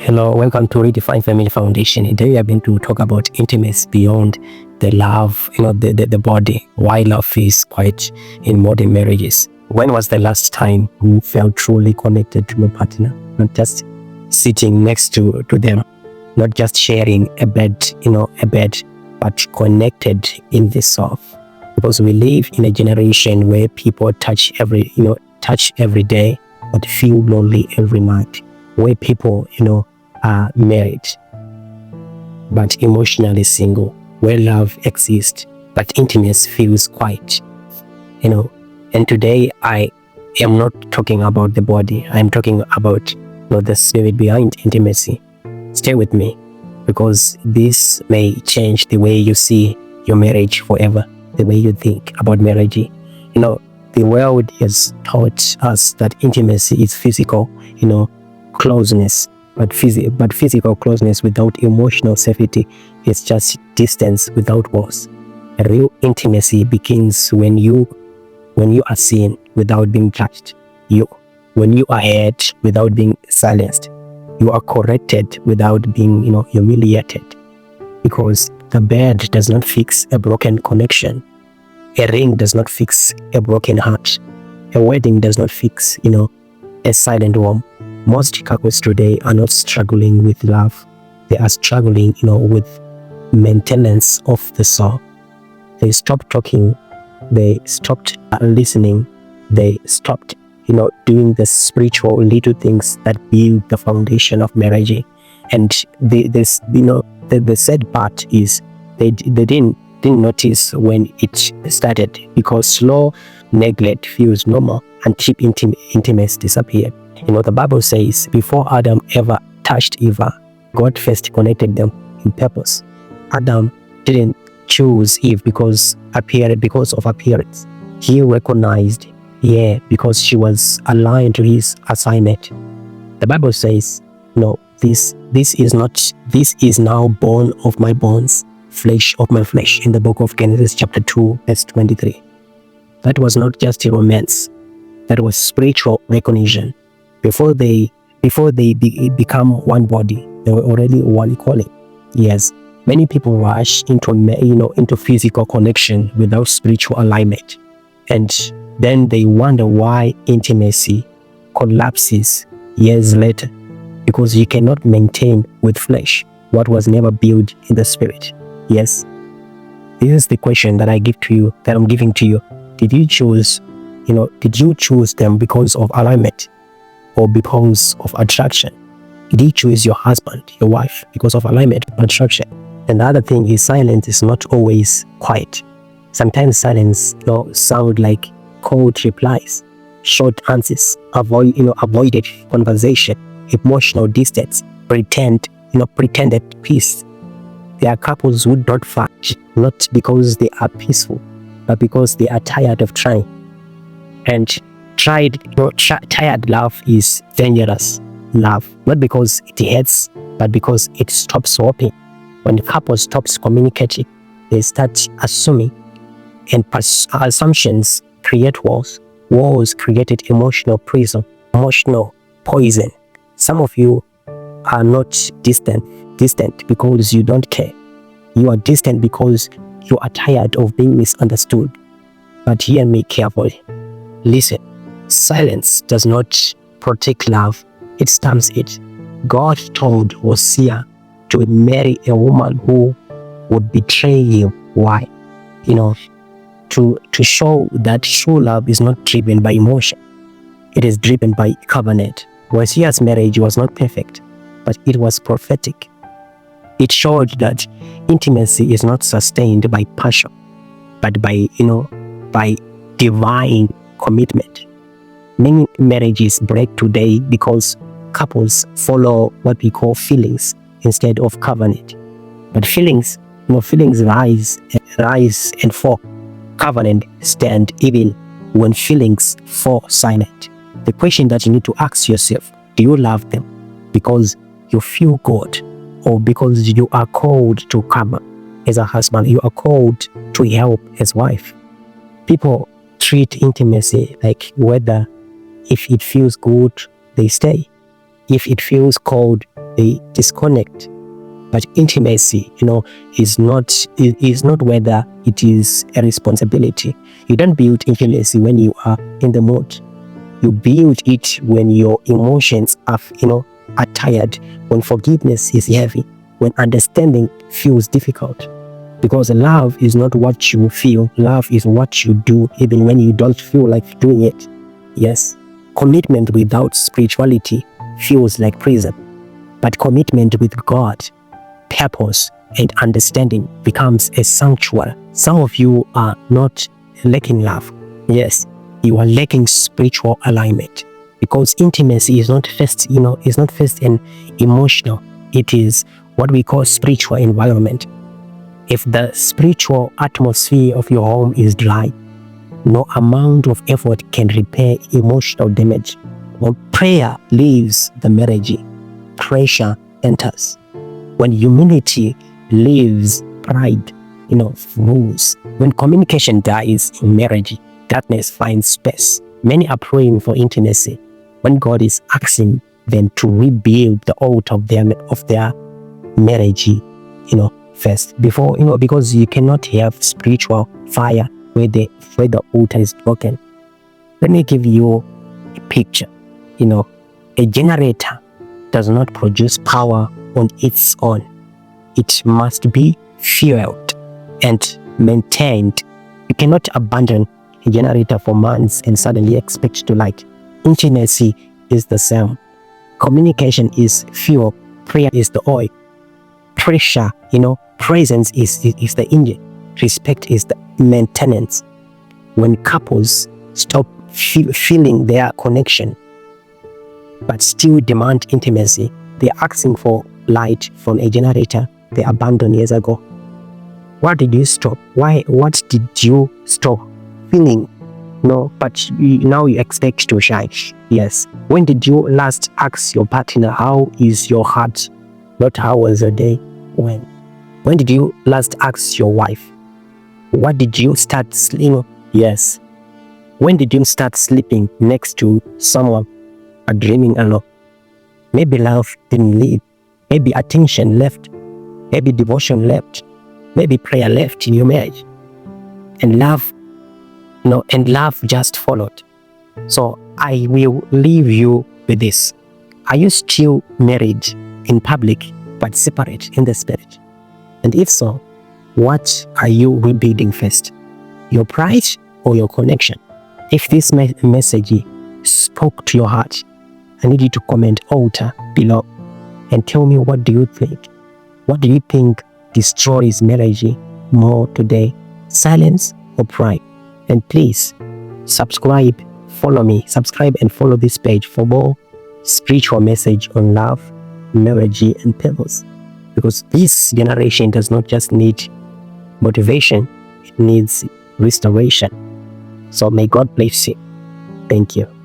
Hello, welcome to Redefine Family Foundation. Today we are going to talk about intimacy beyond the love, the body. Why love feels quiet in modern marriages. When was the last time you felt truly connected to your partner? Not just sitting next to them, not just sharing a bed, but connected in the soul. Because we live in a generation where people touch every day, but feel lonely every night. Where people, are married, but emotionally single. Where love exists, but intimacy feels quiet. And today I am not talking about the body. I'm talking about the spirit behind intimacy. Stay with me, because this may change the way you see your marriage forever, the way you think about marriage. The world has taught us that intimacy is physical, closeness, but physical closeness without emotional safety is just distance without walls. A real intimacy begins when you are seen without being touched. When you are heard without being silenced. You are corrected without being, humiliated. Because the bed does not fix a broken connection. A ring does not fix a broken heart. A wedding does not fix, a silent home. Most couples today are not struggling with love. They are struggling, with maintenance of the soul. They stopped talking. They stopped listening. They stopped, doing the spiritual little things that build the foundation of marriage. And the sad part is they didn't notice when it started, because slow neglect feels normal and cheap intimacy disappeared. The Bible says before Adam ever touched Eve, God first connected them in purpose. Adam didn't choose Eve because of appearance. He recognized because she was aligned to his assignment. The Bible says, this is now bone of my bones, flesh of my flesh, in the book of Genesis chapter 2 verse 23. That was not just a romance. That was spiritual recognition. Before they become one body, they were already one calling. Yes, many people rush into physical connection without spiritual alignment, and then they wonder why intimacy collapses years later, because you cannot maintain with flesh what was never built in the spirit. Yes, this is the question that I'm giving to you. Did you choose them because of alignment, or because of attraction? Did you choose your husband, your wife, because of alignment or attraction? And the other thing is, silence is not always quiet. Sometimes silence sound like cold replies, short answers, avoided conversation, emotional distance, pretended peace. There are couples who don't fight, not because they are peaceful, but because they are tired of trying. And tired love is dangerous love, not because it hurts, but because it stops hoping. When couples stops communicating, they start assuming, and assumptions create walls. Walls created emotional prison, emotional poison. Some of you are not distant because you don't care. You are distant because you are tired of being misunderstood. But hear me carefully. Listen, silence does not protect love, it stamps it. God told Hosea to marry a woman who would betray him. Why? To show that true love is not driven by emotion. It is driven by covenant. Hosea's marriage was not perfect, but it was prophetic. It showed that intimacy is not sustained by passion, but by divine commitment. Many marriages break today because couples follow what we call feelings instead of covenant. But feelings rise and fall. Covenant stand even when feelings fall silent. The question that you need to ask yourself: do you love them because you feel good, or because you are called to come as a husband, you are called to help as wife? People treat intimacy like weather. If it feels good, they stay. If it feels cold, they disconnect. But intimacy, is not whether it is a responsibility. You don't build intimacy when you are in the mood. You build it when your emotions are tired, when forgiveness is heavy, when understanding feels difficult. Because love is not what you feel, love is what you do, even when you don't feel like doing it. Yes, commitment without spirituality feels like prison, but commitment with God, purpose, and understanding becomes a sanctuary. Some of you are not lacking love. Yes, you are lacking spiritual alignment, because intimacy is not first, and emotional. It is what we call spiritual environment. If the spiritual atmosphere of your home is dry, no amount of effort can repair emotional damage. When prayer leaves the marriage, pressure enters. When humility leaves, pride, rules. When communication dies in marriage, darkness finds space. Many are praying for intimacy when God is asking them to rebuild the altar of their marriage, first, before, because you cannot have spiritual fire where the altar is broken. Let me give you a picture. A generator does not produce power on its own. It must be fueled and maintained. You cannot abandon a generator for months and suddenly expect to light. Intimacy is the same. Communication is fuel. Prayer is the oil. Pressure, presence is the engine. Respect is the maintenance. When couples stop feeling their connection but still demand intimacy, they're asking for light from a generator they abandoned years ago. What did you stop? What did you stop feeling? No, but now you expect to shine. Yes. When did you last ask your partner, how is your heart? Not how was your day? When did you last ask your wife? What did you start sleeping? Yes. When did you start sleeping next to someone or dreaming alone? Maybe love didn't leave. Maybe attention left. Maybe devotion left. Maybe prayer left in your marriage. And love just followed. So I will leave you with this. Are you still married in public but separate in the spirit? And if so, what are you rebuilding first? Your pride or your connection? If this message spoke to your heart, I need you to comment altar below and tell me, what do you think? What do you think destroys marriage more today? Silence or pride? And please subscribe and follow this page for more spiritual message on love, marriage, and purpose. Because this generation does not just need motivation, it needs restoration. So may God bless you. Thank you.